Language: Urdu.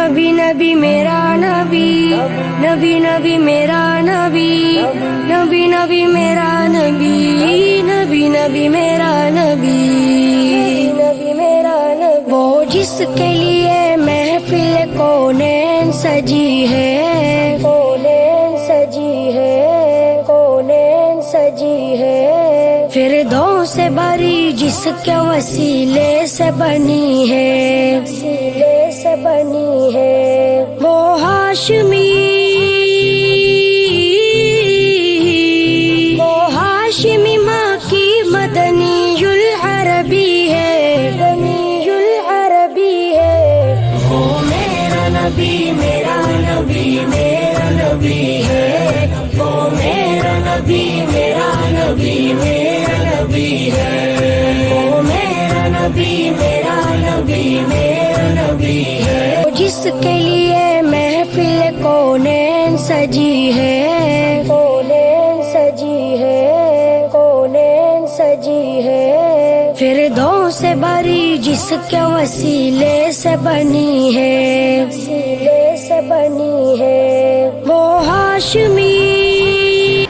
نبی نبی میرا نبی، نبی نبی میرا نبی، نبی نبی میرا نبی، نبی نبی میرا نبی، نبی میرا نبی، وہ جس کے لیے محفل کونین سجی ہے، کونین سجی ہے، کونین سجی ہے، فردوس سے بری جس کے وسیلے سے بنی ہے، وسیلے سے بنی ہے، وہ ہاشمی، وہ ہاشمی ماں کی مدنی العربی ہے، مدنی العربی ہے، وہ میرا نبی، میرا نبی، میرا نبی ہے، وہ میرا نبی، میرا نبی، میرا نبی ہے، وہ میرا نبی، میرا نبی، میرا نبی ہے، جس کے لیے محفل کونین سجی ہے، کونین سجی ہے، کونین سجی ہے، فردوس سے بری جس کے وسیلے سے بنی ہے۔